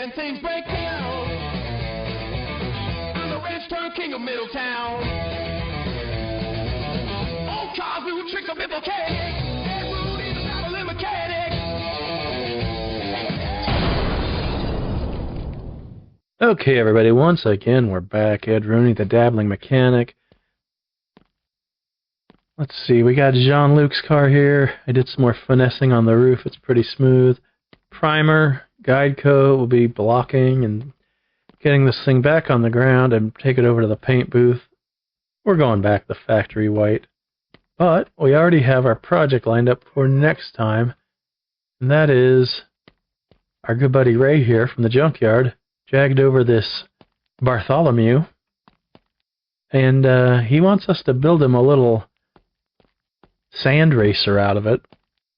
when things break down. I'm the ranch turned king of Middletown. Old cars we would trick a bit volcanic. And we'll need a dabbling mechanic. Okay, everybody, once again, we're back. Ed Rooney, the Dabbling Mechanic. Let's see, we got Jean-Luc's car here. I did some more finessing on the roof. It's pretty smooth. Primer, guide coat will be blocking and getting this thing back on the ground and take it over to the paint booth. We're going back to factory white. But we already have our project lined up for next time. And that is our good buddy Ray here from the junkyard. Jagged over this Bartholomew. And he wants us to build him a little sand racer out of it,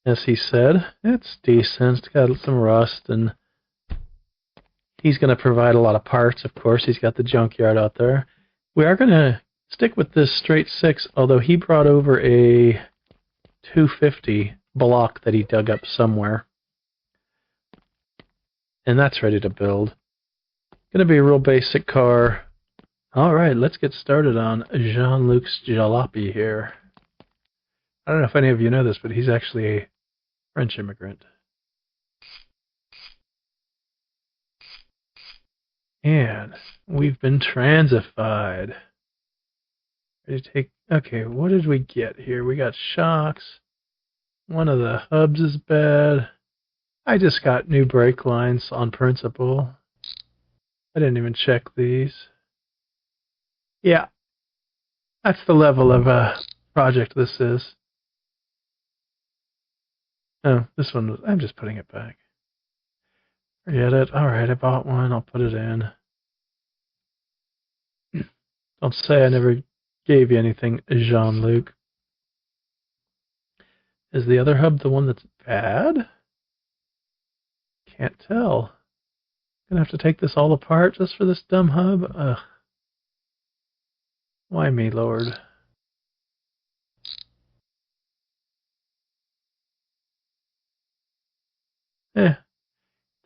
as he said. It's decent. It's got some rust, and he's going to provide a lot of parts, of course. He's got the junkyard out there. We are going to stick with this straight 6, although he brought over a 250 block that he dug up somewhere. And that's ready to build. Going to be a real basic car. Alright, let's get started on Jean-Luc's jalopy here. I don't know if any of you know this, but he's actually a French immigrant. And we've been transified. Ready to take... Okay, what did we get here? We got shocks. One of the hubs is bad. I just got new brake lines on principle. I didn't even check these. Yeah, that's the level of project this is. Oh, this one was... I'm just putting it back. Forget it. Alright, I bought one. I'll put it in. Don't say I never gave you anything, Jean-Luc. Is the other hub the one that's bad? Can't tell. Gonna have to take this all apart just for this dumb hub? Ugh. Why me, Lord?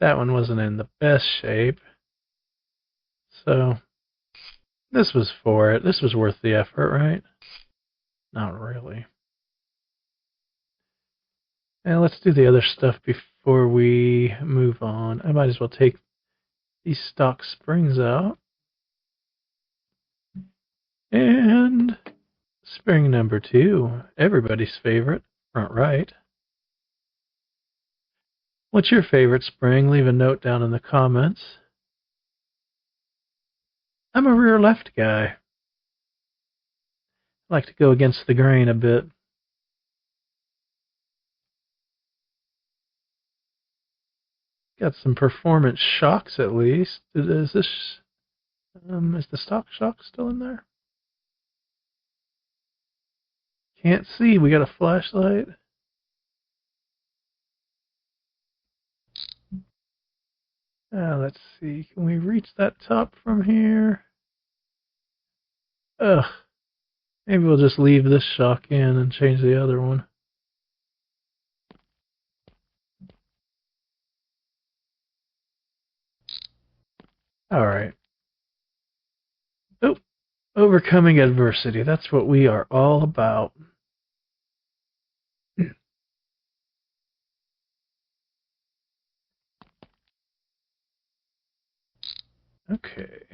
That one wasn't in the best shape. So, this was for it. This was worth the effort, right? Not really. And let's do the other stuff before we move on. I might as well take these stock springs out. And spring number 2, everybody's favorite, front right. What's your favorite spring? Leave a note down in the comments. I'm a rear left guy. I like to go against the grain a bit. Got some performance shocks at least. Is this... is the stock shock still in there? Can't see. We got a flashlight. Let's see. Can we reach that top from here? Ugh. Maybe we'll just leave this shock in and change the other one. Alright. Oh, overcoming adversity. That's what we are all about. Okay.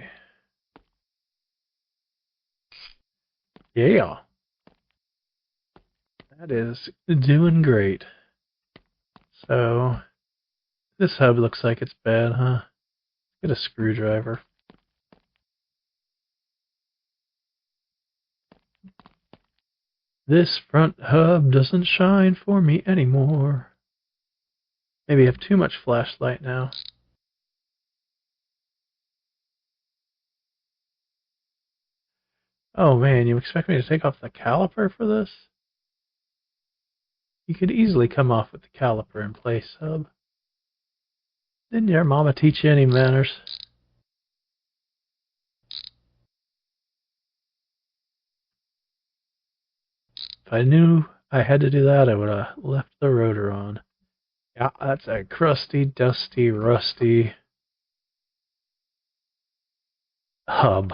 Yeah. That is doing great. So, this hub looks like it's bad, huh? Get a screwdriver. This front hub doesn't shine for me anymore. Maybe I have too much flashlight now. Oh man, you expect me to take off the caliper for this? You could easily come off with the caliper in place, hub. Didn't your mama teach you any manners? If I knew I had to do that, I would have left the rotor on. Yeah, that's a crusty, dusty, rusty hub.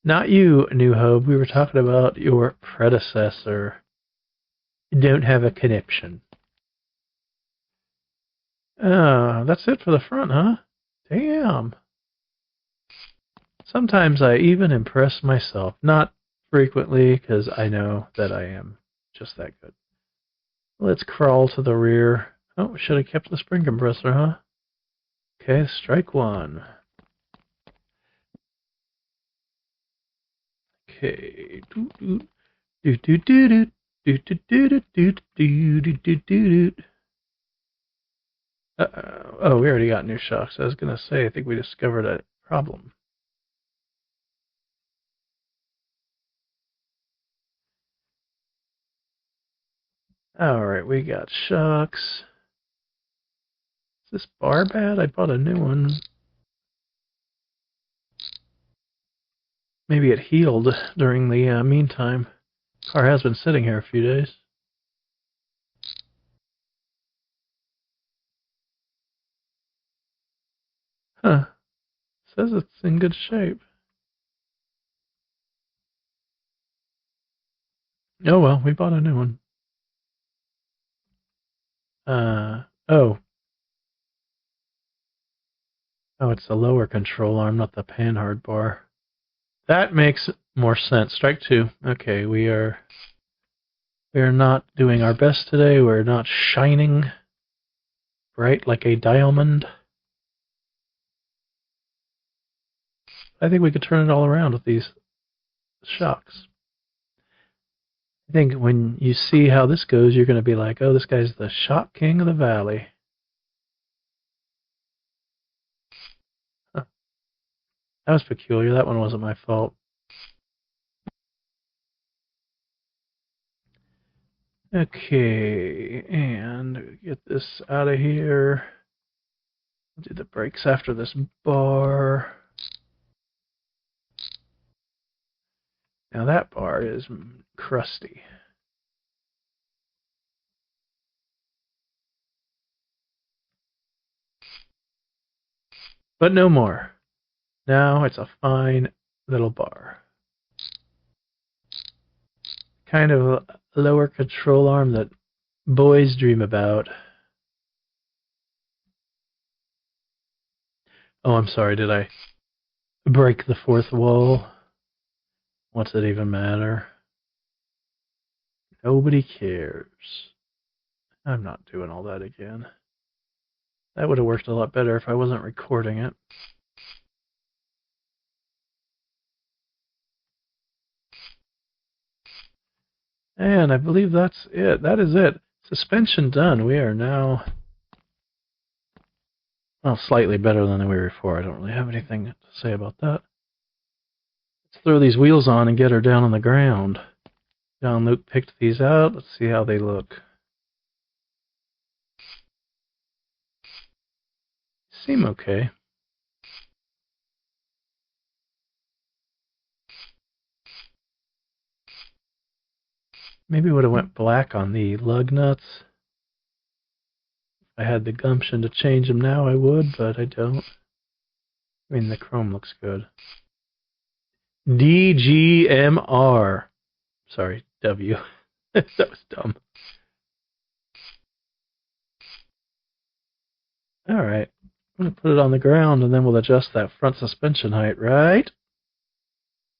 Not you, new hub. We were talking about your predecessor. You don't have a conniption. Oh, that's it for the front, huh? Damn. Sometimes I even impress myself. Not frequently, because I know that I am just that good. Let's crawl to the rear. Oh, should have kept the spring compressor, huh? Okay, strike one. Okay. Oh, we already got new shocks. I was gonna say, I think we discovered a problem. Alright, we got shocks. Is this bar bad? I bought a new one. Maybe it healed during the meantime. Car has been sitting here a few days. Huh. Says it's in good shape. Oh well, we bought a new one. Oh. Oh, it's the lower control arm, not the panhard bar. That makes more sense. Strike two. Okay, we are not doing our best today. We're not shining bright like a diamond. I think we could turn it all around with these shocks. I think when you see how this goes, you're going to be like, oh, this guy's the shock king of the valley. Huh. That was peculiar. That one wasn't my fault. Okay, and get this out of here. Do the brakes after this bar. Now that bar is crusty. But no more. Now it's a fine little bar. Kind of a lower control arm that boys dream about. Oh, I'm sorry, did I break the fourth wall? What's it even matter? Nobody cares. I'm not doing all that again. That would have worked a lot better if I wasn't recording it. And I believe that's it. That is it. Suspension done. We are now, well, slightly better than we were before. I don't really have anything to say about that. Let's throw these wheels on and get her down on the ground. Jean-Luc picked these out. Let's see how they look. Seem okay. Maybe would have went black on the lug nuts. If I had the gumption to change them now, I would, but I don't. I mean, the chrome looks good. DGMR. Sorry, W. That was dumb. Alright. I'm going to put it on the ground and then we'll adjust that front suspension height, right?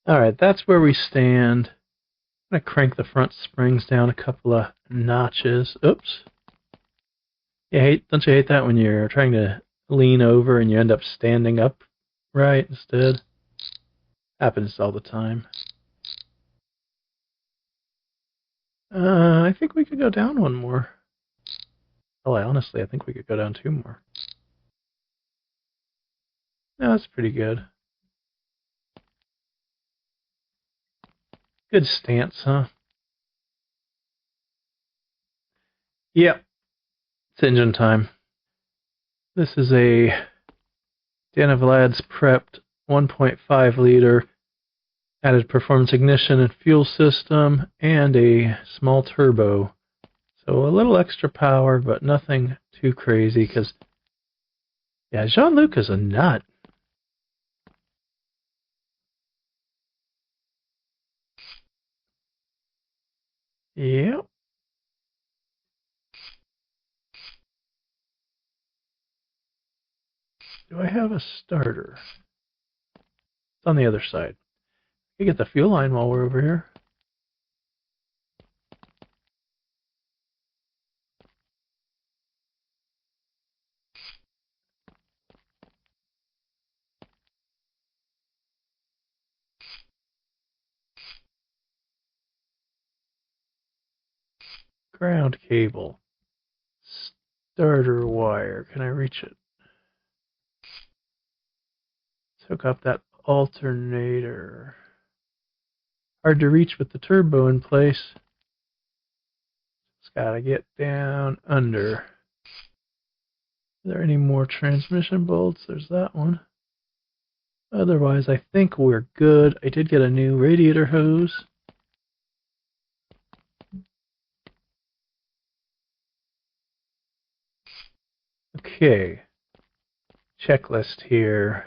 Alright, that's where we stand. I'm going to crank the front springs down a couple of notches. Oops. Don't you hate that when you're trying to lean over and you end up standing up right instead? Happens all the time. I think we could go down one more. Oh, I think we could go down two more. No, that's pretty good. Good stance, huh? Yep. It's engine time. This is a Dan Vlad's prepped 1.5 liter added performance ignition and fuel system and a small turbo. So a little extra power, but nothing too crazy because Yeah, Jean-Luc is a nut. Yep. Do I have a starter? It's on the other side. We get the fuel line while we're over here. Ground cable. Starter wire. Can I reach it? Let's hook up that alternator. Hard to reach with the turbo in place. It's gotta get down under. Are there any more transmission bolts? There's that one. Otherwise, I think we're good. I did get a new radiator hose. Okay. Checklist here.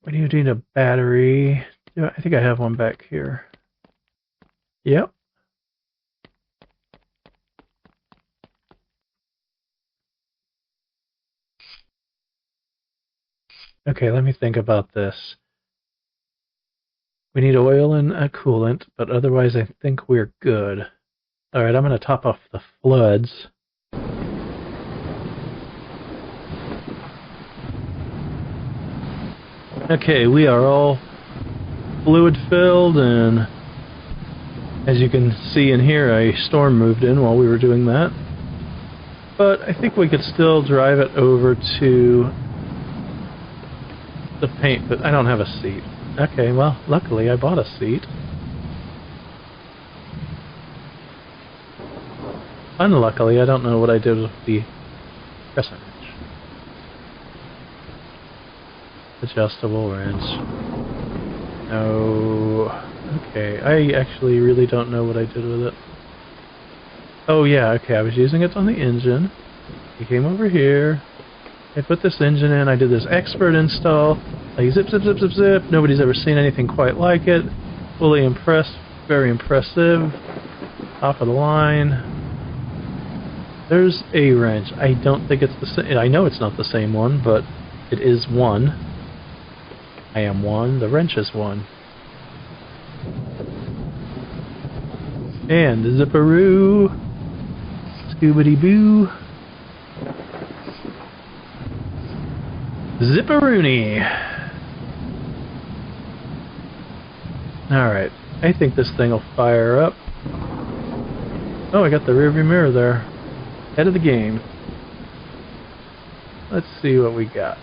We need a battery. Yeah, I think I have one back here. Yep. Okay, let me think about this. We need oil and a coolant, but otherwise I think we're good. Alright, I'm going to top off the floods. Okay, we are all fluid filled, and as you can see and hear, a storm moved in while we were doing that. But I think we could still drive it over to the paint, but I don't have a seat. Okay, well, luckily I bought a seat. Unluckily, I don't know what I did with the crescent wrench. Adjustable wrench. No. Okay, I actually really don't know what I did with it. Oh yeah, okay, I was using it on the engine. He came over here. I put this engine in, I did this expert install. Like zip, zip, zip, zip, zip. Nobody's ever seen anything quite like it. Fully impressed, very impressive. Top of the line. There's a wrench. I don't think it's the same. I know it's not the same one, but it is one. I am one. The wrench is one. And the zipperoo. Scoobity-boo. Zipperoony. Alright. I think this thing will fire up. Oh, I got the rearview mirror there. Head of the game. Let's see what we got.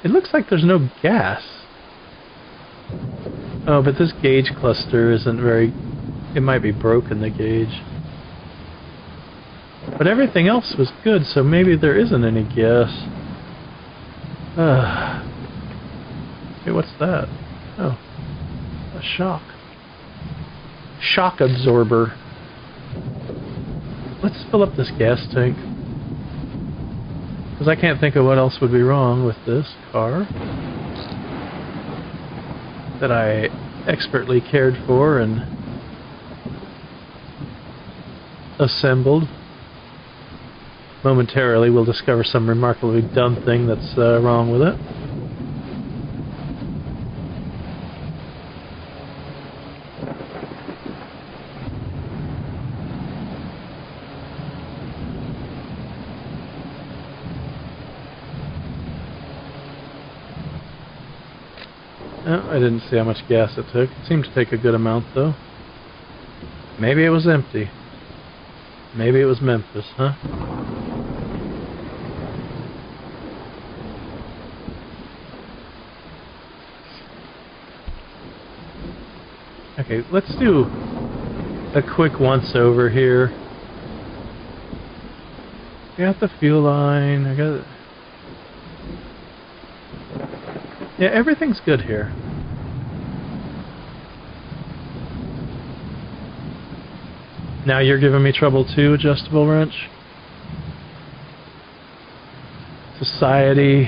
It looks like there's no gas. Oh, but this gauge cluster isn't very... It might be broken, the gauge. But everything else was good, so maybe there isn't any gas. Hey, what's that? Oh, a shock. Shock absorber. Let's fill up this gas tank. Because I can't think of what else would be wrong with this car that I expertly cared for and assembled. Momentarily we'll discover some remarkably dumb thing that's wrong with it. Oh, I didn't see how much gas it took. It seemed to take a good amount, though. Maybe it was empty. Maybe it was Memphis, huh? Okay, let's do a quick once-over here. Got the fuel line, I got... Yeah, everything's good here. Now you're giving me trouble too, adjustable wrench. Society,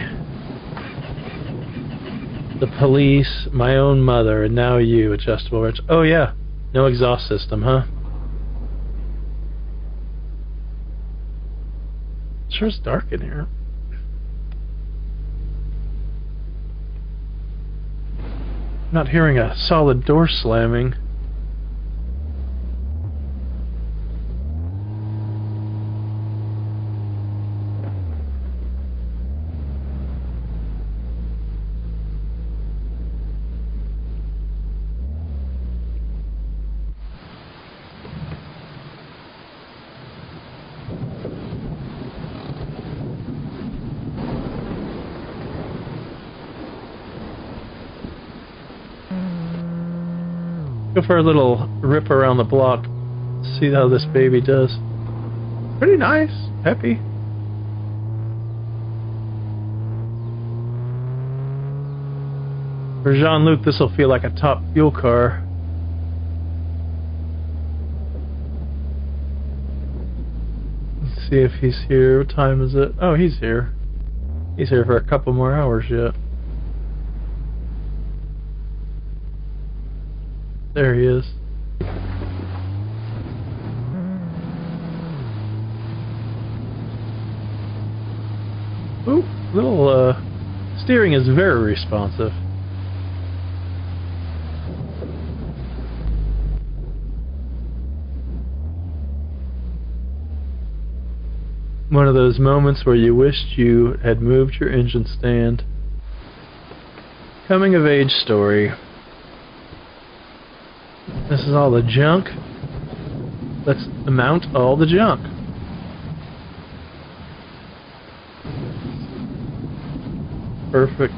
the police, my own mother, and now you, adjustable wrench. Oh yeah, no exhaust system, huh? Sure it's dark in here. I'm not hearing a solid door slamming. Go for a little rip around the block. See how this baby does. Pretty nice. Peppy. For Jean-Luc, this will feel like a top fuel car. Let's see if he's here. What time is it? Oh, he's here. He's here for a couple more hours yet. There he is. Ooh, little steering is very responsive. One of those moments where you wished you had moved your engine stand. Coming of age story. This is all the junk. Let's mount all the junk. Perfect.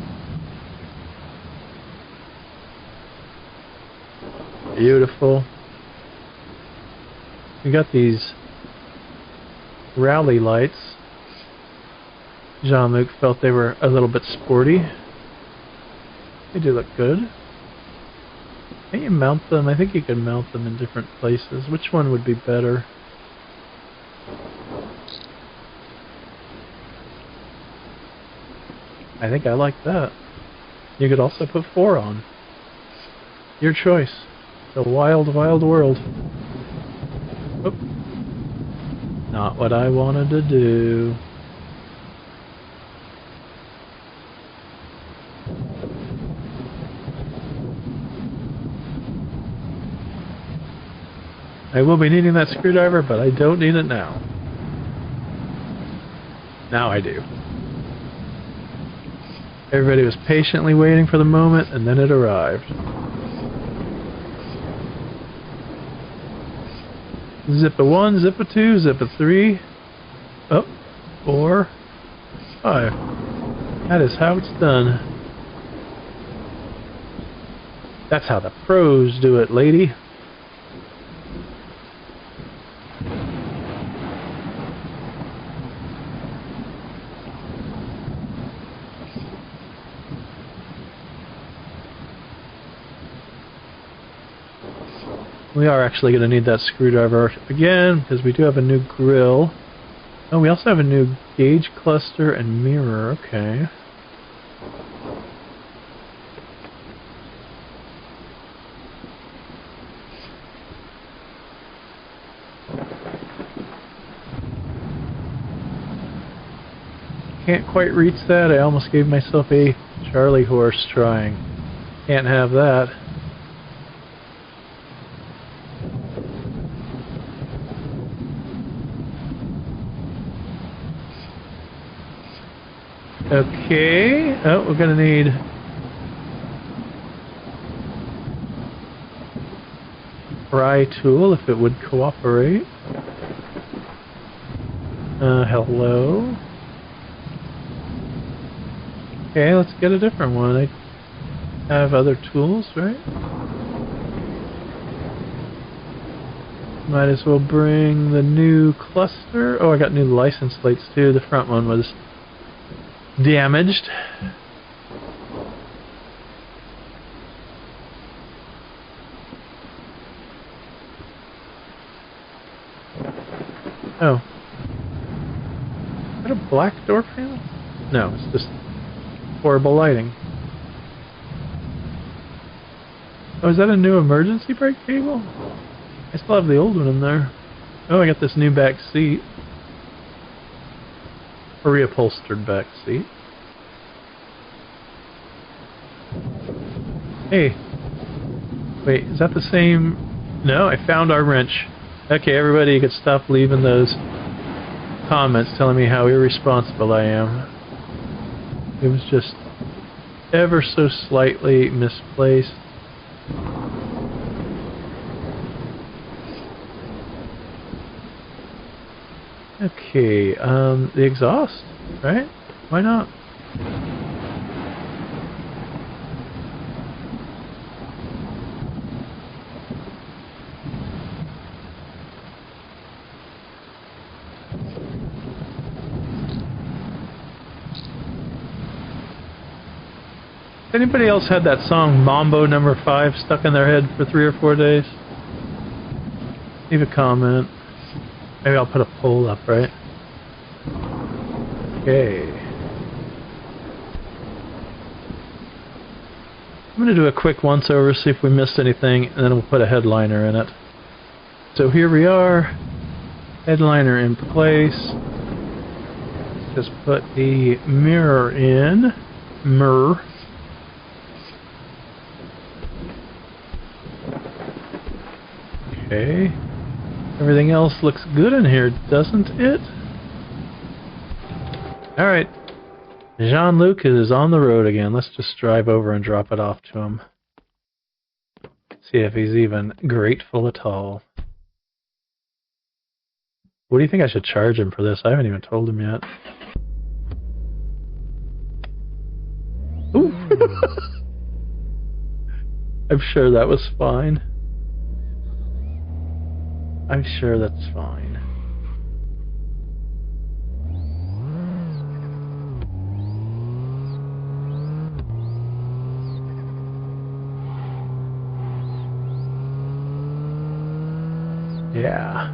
Beautiful. We got these rally lights. Jean-Luc felt they were a little bit sporty. They do look good. Can't you mount them? I think you can mount them in different places. Which one would be better? I think I like that. You could also put 4 on. Your choice. It's a wild, wild world. Oop. Not what I wanted to do. I will be needing that screwdriver, but I don't need it now. Now I do. Everybody was patiently waiting for the moment, and then it arrived. Zip a 1, zip a 2, zip a 3. Oh, 4, 5. That is how it's done. That's how the pros do it, lady. We are actually going to need that screwdriver again, because we do have a new grill. Oh, we also have a new gauge cluster and mirror. Okay. Can't quite reach that. I almost gave myself a Charlie horse trying. Can't have that. Okay. Oh, we're gonna need pry tool if it would cooperate. Hello. Okay, let's get a different one. I have other tools, right? Might as well bring the new cluster. Oh, I got new license plates too. The front one was damaged. Oh. Is that a black door panel? No, it's just horrible lighting. Oh, is that a new emergency brake cable? I still have the old one in there. Oh, I got this new back seat. A reupholstered back seat. Hey. Wait, is that the same? No, I found our wrench. Okay, everybody, you could stop leaving those comments telling me how irresponsible I am. It was just ever so slightly misplaced. Okay, the exhaust, right? Why not? Anybody else had that song Mambo Number 5 stuck in their head for 3 or 4 days? Leave a comment. Maybe I'll put a poll up, right? Okay. I'm going to do a quick once-over, see if we missed anything, and then we'll put a headliner in it. So here we are. Headliner in place. Just put the mirror in. Mirror. Okay. Everything else looks good in here, doesn't it? Alright. Jean-Luc is on the road again. Let's just drive over and drop it off to him. See if he's even grateful at all. What do you think I should charge him for this? I haven't even told him yet. Ooh! I'm sure that was fine. I'm sure that's fine. Yeah.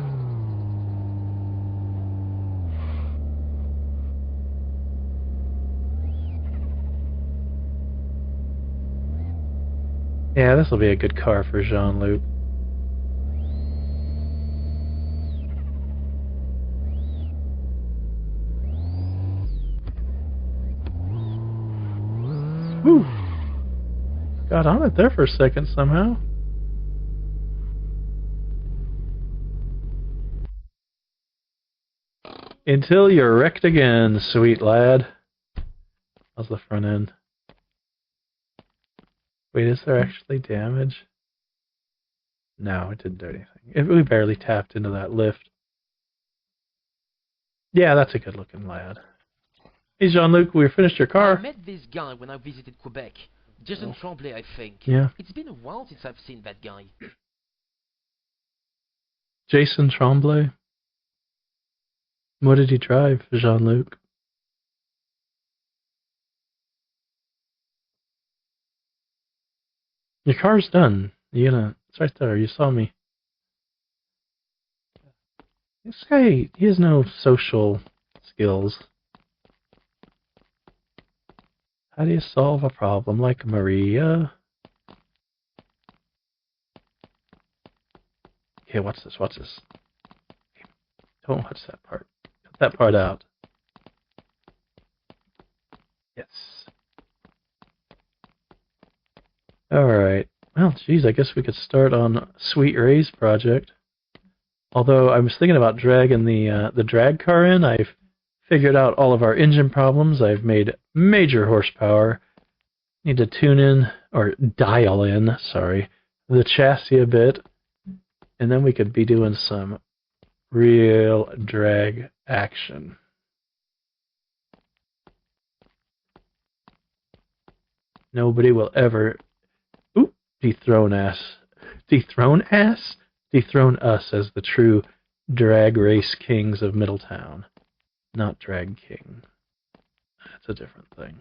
Yeah, this will be a good car for Jean-Luc. Whew. Got on it there for a second somehow. Until you're wrecked again, sweet lad. How's the front end? Wait, is there actually damage? No, it didn't do anything. We barely tapped into that lift. Yeah, that's a good looking lad. Hey Jean-Luc, we finished your car. I met this guy when I visited Quebec. Jason Tremblay, I think. Yeah. It's been a while since I've seen that guy. Jason Tremblay? What did he drive, Jean-Luc? Your car's done. It's right there. You saw me. This guy, he has no social skills. How do you solve a problem like Maria? Okay, what's this? What's this? Don't watch that part. Cut that part out. Yes. Alright. Well, geez, I guess we could start on Sweet Ray's project. Although I was thinking about dragging the drag car in. I've figured out all of our engine problems. I've made major horsepower. Need to tune in, or dial in, sorry, the chassis a bit. And then we could be doing some real drag action. Nobody will ever dethrone us as the true drag race kings of Middletown. Not drag king. That's a different thing.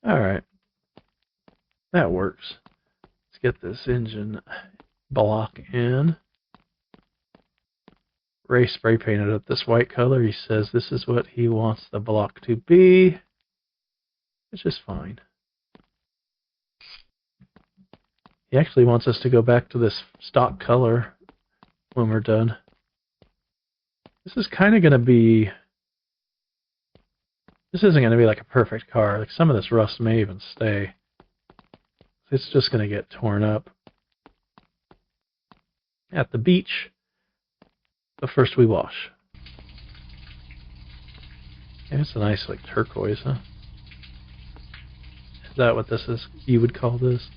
Alright. That works. Let's get this engine block in. Ray spray painted it this white color. He says this is what he wants the block to be, which is fine. He actually wants us to go back to this stock color when we're done. This is kind of going to be... This isn't going to be like a perfect car. Like some of this rust may even stay. It's just going to get torn up at the beach. But first we wash. And it's a nice like turquoise, huh? Is that what this is? You would call this?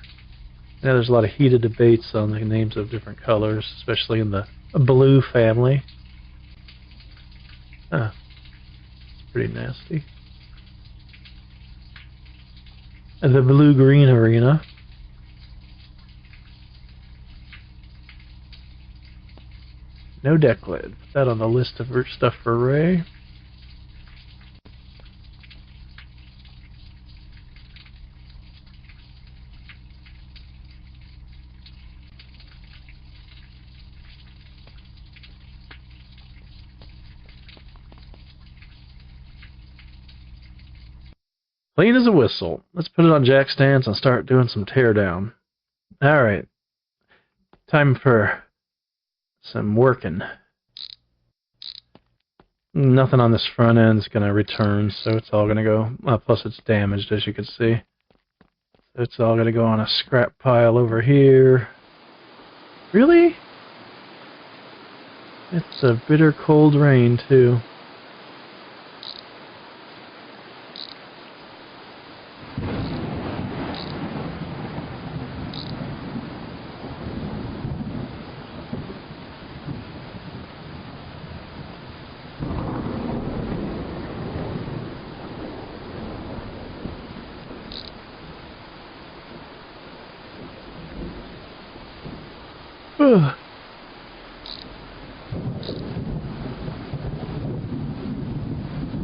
Yeah, there's a lot of heated debates on the names of different colors, especially in the blue family. Huh. It's pretty nasty. And the blue-green arena. No deck lid. Put that on the list of stuff for Ray. Clean as a whistle. Let's put it on jack stands and start doing some teardown. Alright. Time for some working. Nothing on this front end is going to return, so it's all going to go... plus it's damaged, as you can see. So it's all going to go on a scrap pile over here. Really? It's a bitter cold rain, too.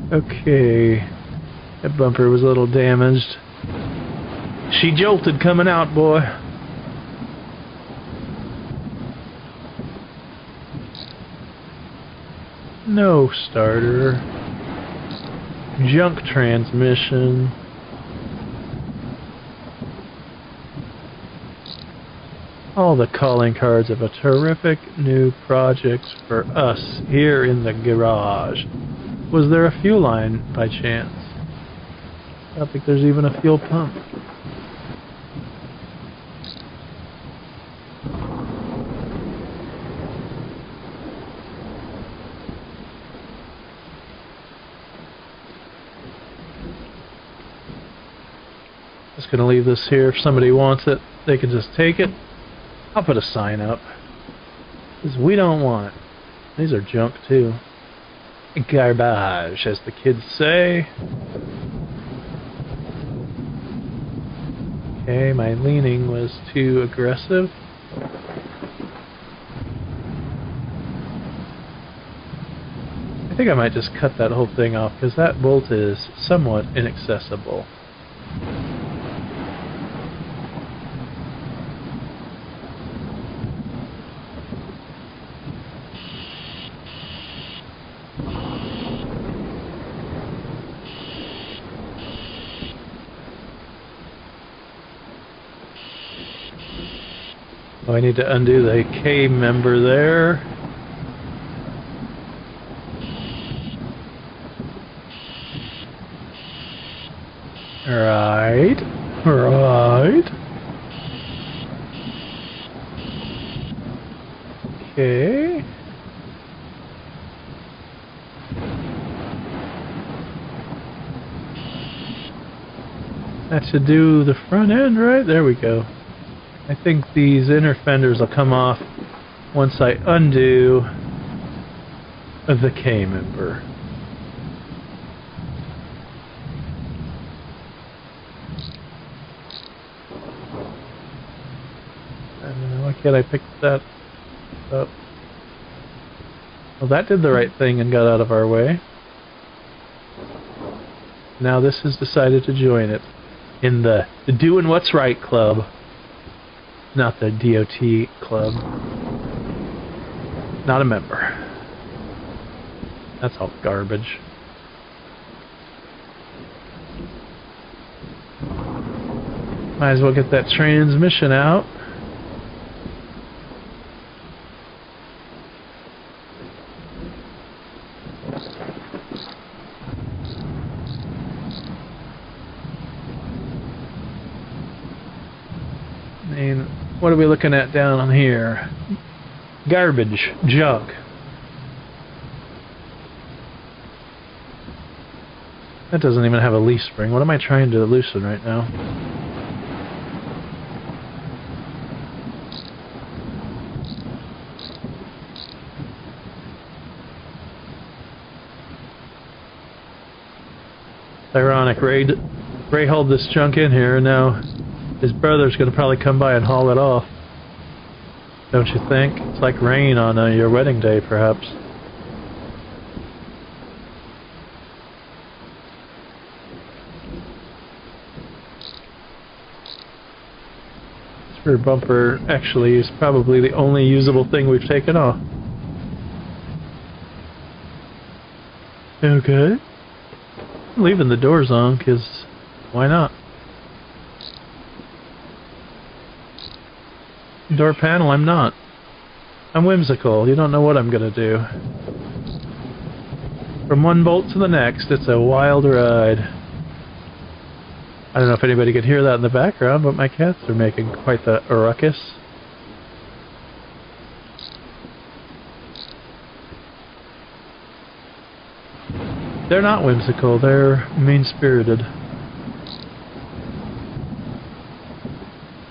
Okay, that bumper was a little damaged. She jolted coming out, boy. No starter. Junk transmission. All the calling cards of a terrific new project for us here in the garage. Was there a fuel line by chance? I don't think there's even a fuel pump. Just gonna leave this here. If somebody wants it, they can just take it. I'll put a sign up. Because we don't want it. These are junk too. Garbage, as the kids say. Okay, my leaning was too aggressive. I think I might just cut that whole thing off, because that bolt is somewhat inaccessible. Oh, I need to undo the K member there. Right. Okay. That should do the front end, right? There we go. I think these inner fenders will come off once I undo the K member. Why can't I pick that up? Well, that did the right thing and got out of our way. Now this has decided to join it in the Doing What's Right Club. not the DOT club. Not a member. That's all garbage. Might as well get that transmission out. And what are we looking at down on here? Garbage, junk. That doesn't even have a leaf spring. What am I trying to loosen right now? It's ironic. Ray hauled this junk in here, and now his brother's going to probably come by and haul it off. Don't you think? It's like rain on your wedding day, perhaps. This rear bumper actually is probably the only usable thing we've taken off. Okay. I'm leaving the doors on, because why not? Door panel, I'm not. I'm whimsical. You don't know what I'm gonna do. From one bolt to the next, it's a wild ride. I don't know if anybody could hear that in the background, but my cats are making quite the ruckus. They're not whimsical, they're mean-spirited.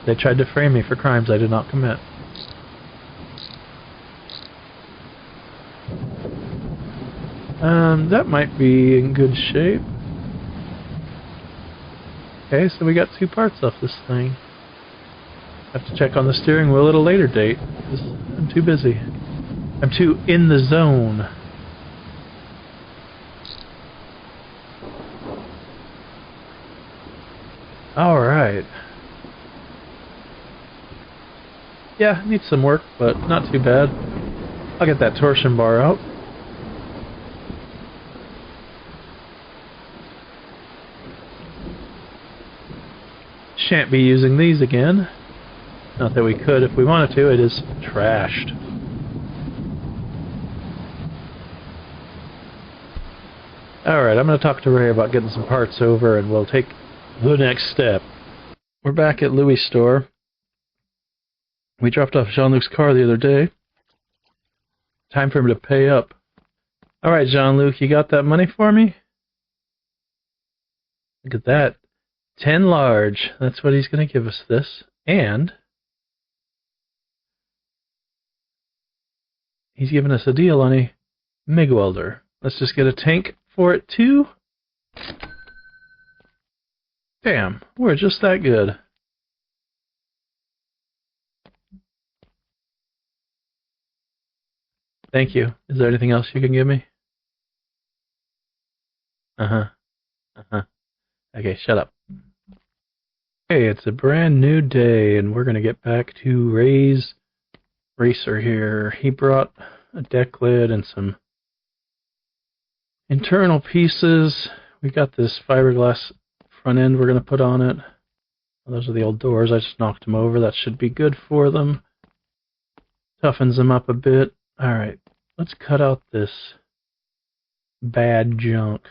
They tried to frame me for crimes I did not commit. That might be in good shape. Okay, so we got 2 parts off this thing. Have to check on the steering wheel at a later date, 'cause I'm too busy. I'm too in the zone. Alright. Yeah, needs some work, but not too bad. I'll get that torsion bar out. Shan't be using these again. Not that we could if we wanted to, it is trashed. Alright, I'm going to talk to Ray about getting some parts over and we'll take the next step. We're back at Louis' store. We dropped off Jean-Luc's car the other day. Time for him to pay up. Alright, Jean-Luc, you got that money for me? Look at that. 10 large. That's what he's going to give us this. And he's giving us a deal on a MIG welder. Let's just get a tank for it too. Damn, we're just that good. Thank you. Is there anything else you can give me? Uh-huh. Uh-huh. Okay, shut up. Hey, it's a brand new day, and we're going to get back to Ray's racer here. He brought a deck lid and some internal pieces. We got this fiberglass front end we're going to put on it. Those are the old doors. I just knocked them over. That should be good for them. Toughens them up a bit. Alright, let's cut out this bad junk.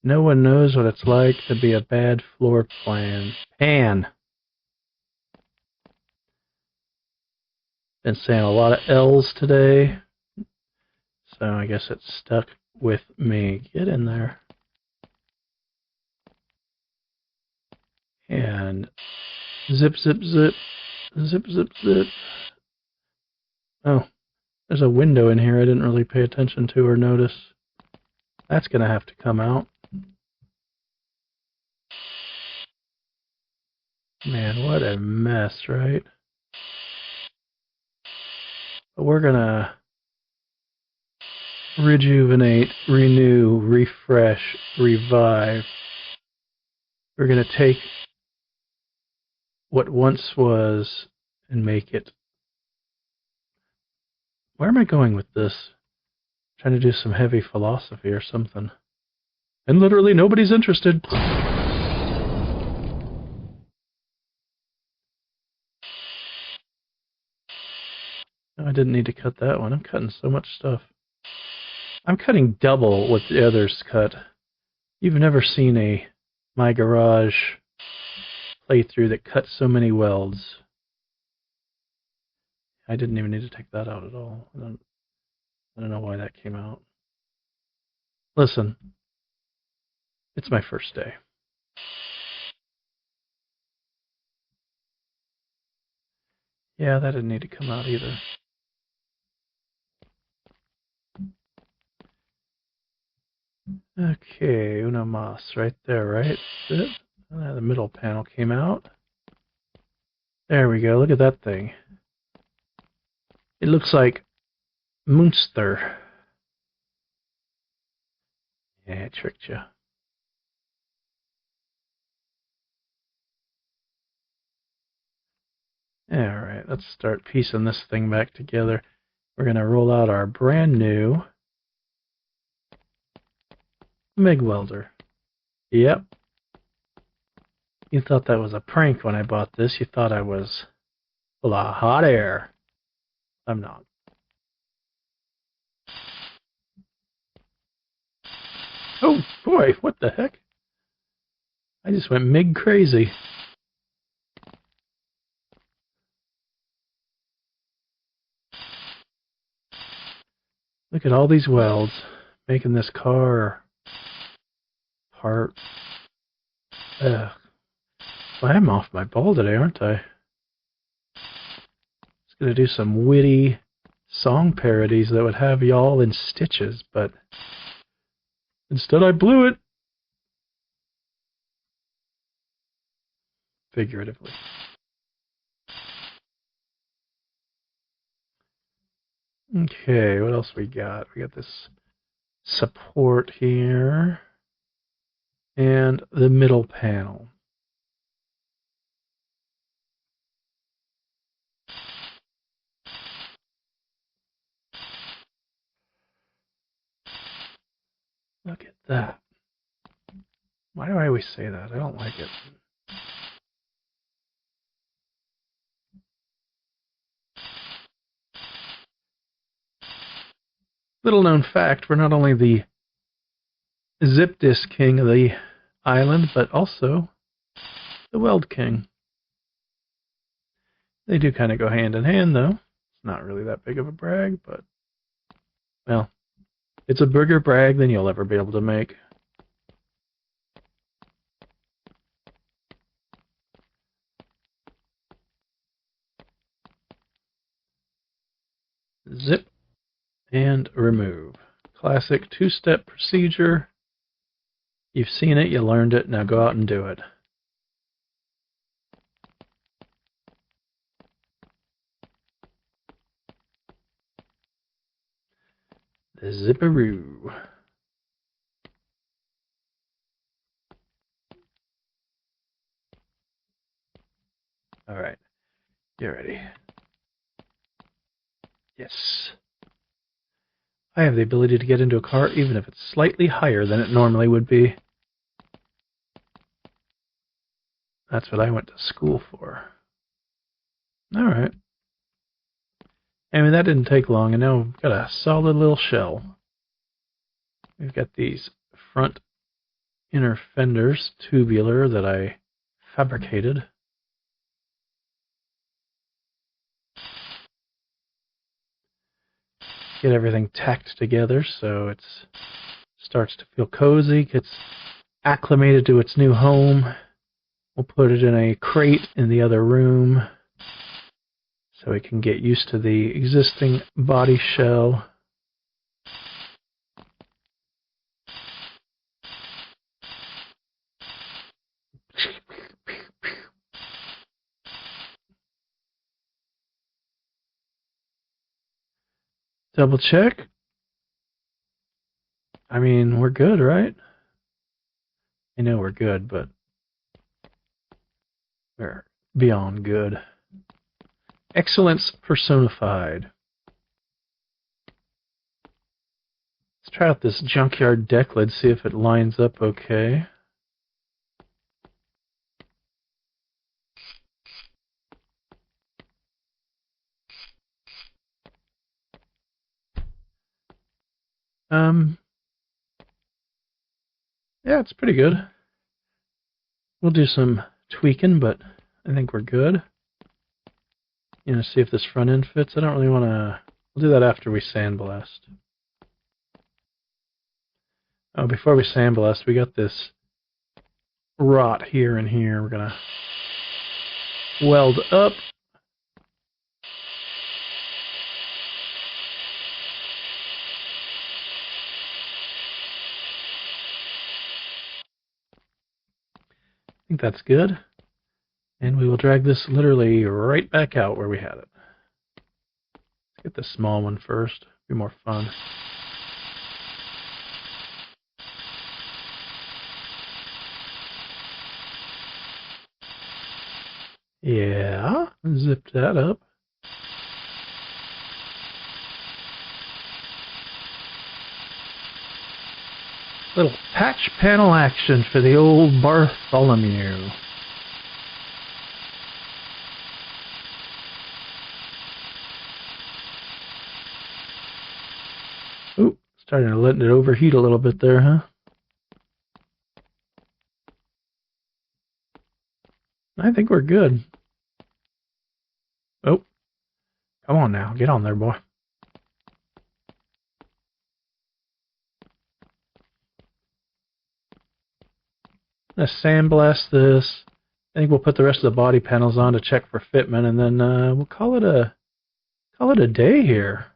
No one knows what it's like to be a bad floor plan. Been saying a lot of L's today, so I guess it's stuck with me. Get in there. And zip, zip, zip. Zip, zip, zip. Oh, there's a window in here I didn't really pay attention to or notice. That's going to have to come out. Man, what a mess, right? But we're gonna rejuvenate, renew, refresh, revive. We're going to take what once was and make it. Where am I going with this? Trying to do some heavy philosophy or something. And literally nobody's interested. No, I didn't need to cut that one. I'm cutting so much stuff. I'm cutting double what the others cut. You've never seen a My Garage playthrough that cut so many welds. I didn't even need to take that out at all. I don't know why that came out. Listen, it's my first day. Yeah, that didn't need to come out either. Okay, una mas right there, right? That's it. The middle panel came out. There we go, look at that thing. It looks like Munster. Yeah, I tricked you. Alright, let's start piecing this thing back together. We're going to roll out our brand new MIG welder. Yep. You thought that was a prank when I bought this. You thought I was full of hot air. I'm not. Oh boy, what the heck? I just went MIG crazy. Look at all these welds making this car part. Ugh. Well, I'm off my ball today, aren't I? Just gonna do some witty song parodies that would have y'all in stitches, but instead I blew it. Figuratively. Okay, what else we got? We got this support here and the middle panel. Look at that. Why do I always say that? I don't like it. Little known fact, we're not only the zip disk king of the island, but also the weld king. They do kind of go hand in hand, though. It's not really that big of a brag, but, well, it's a bigger brag than you'll ever be able to make. Zip and remove. Classic two-step procedure. You've seen it, you learned it, now go out and do it. The zipperoo. Alright, get ready. Yes. I have the ability to get into a car even if it's slightly higher than it normally would be. That's what I went to school for. Alright. I mean, that didn't take long, and now we've got a solid little shell. We've got these front inner fenders, tubular, that I fabricated. Get everything tacked together so it starts to feel cozy, gets acclimated to its new home. We'll put it in a crate in the other room so it can get used to the existing body shell. Double check. I mean, we're good, right? I know we're good, but we're beyond good. Excellence personified. Let's try out this junkyard deck lid, see if it lines up okay. Yeah, it's pretty good. We'll do some tweaking, but I think we're good. You know, see if this front end fits. I don't really want to... We'll do that after we sandblast. Oh, before we sandblast, we got this rot here and here. We're going to weld up. I think that's good. And we will drag this literally right back out where we had it. Let's get the small one first. Be more fun. Yeah, zip that up. Little patch panel action for the old Bartholomew. Ooh, starting to let it overheat a little bit there, huh? I think we're good. Oh, come on now, get on there, boy. Let's sandblast this. I think we'll put the rest of the body panels on to check for fitment, and then we'll call it a day here.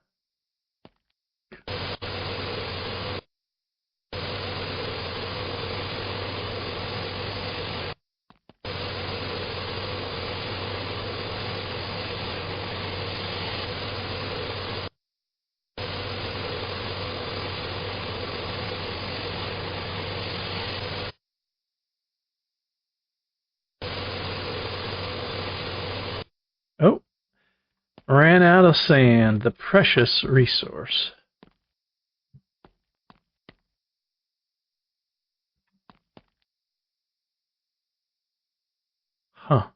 Oh, ran out of sand, the precious resource. Huh.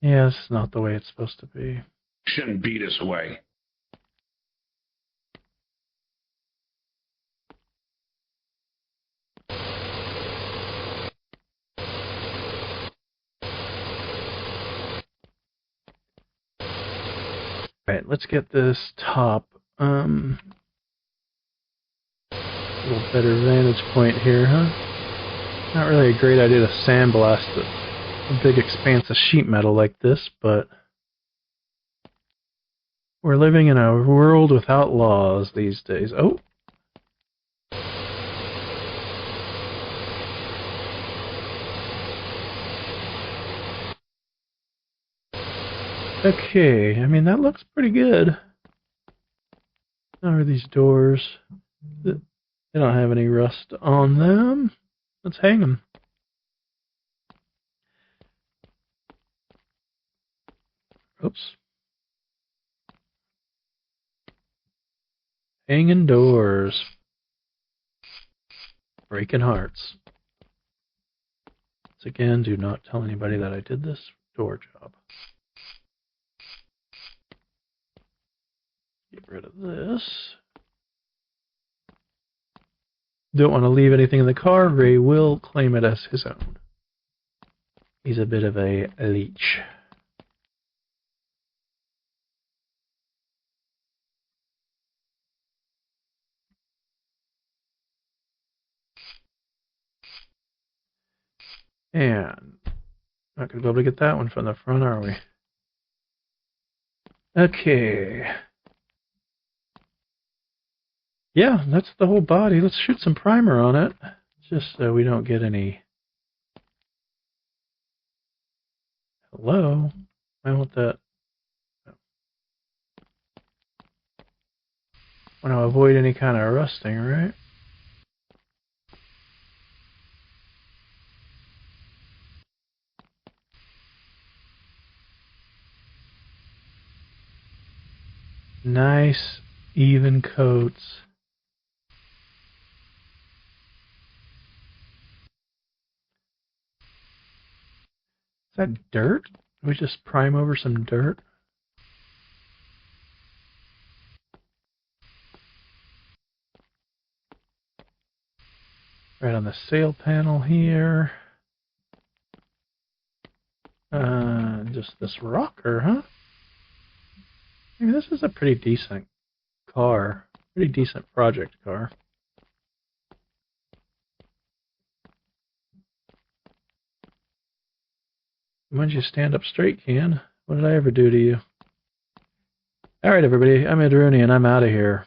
Yeah, this is not the way it's supposed to be. Shouldn't be this way. Alright, let's get this top. A little better vantage point here, huh? Not really a great idea to sandblast a big expanse of sheet metal like this, but we're living in a world without laws these days. Oh! Okay, I mean, that looks pretty good. How are these doors? They don't have any rust on them. Let's hang them. Oops. Hanging doors. Breaking hearts. Once again, do not tell anybody that I did this door job. Get rid of this. Don't want to leave anything in the car. Ray will claim it as his own. He's a bit of a leech. And not going to be able to get that one from the front, are we? Okay. Yeah, that's the whole body. Let's shoot some primer on it, just so we don't get any... Hello? I want that... Want to avoid any kind of rusting, right? Nice, even coats. Is that dirt? Did we just prime over some dirt? Right on the sail panel here. Just this rocker, huh? I mean, this is a pretty decent car. Pretty decent project car. Why don't you stand up straight, Ken? What did I ever do to you? Alright, everybody. I'm Ed Rooney, and I'm out of here.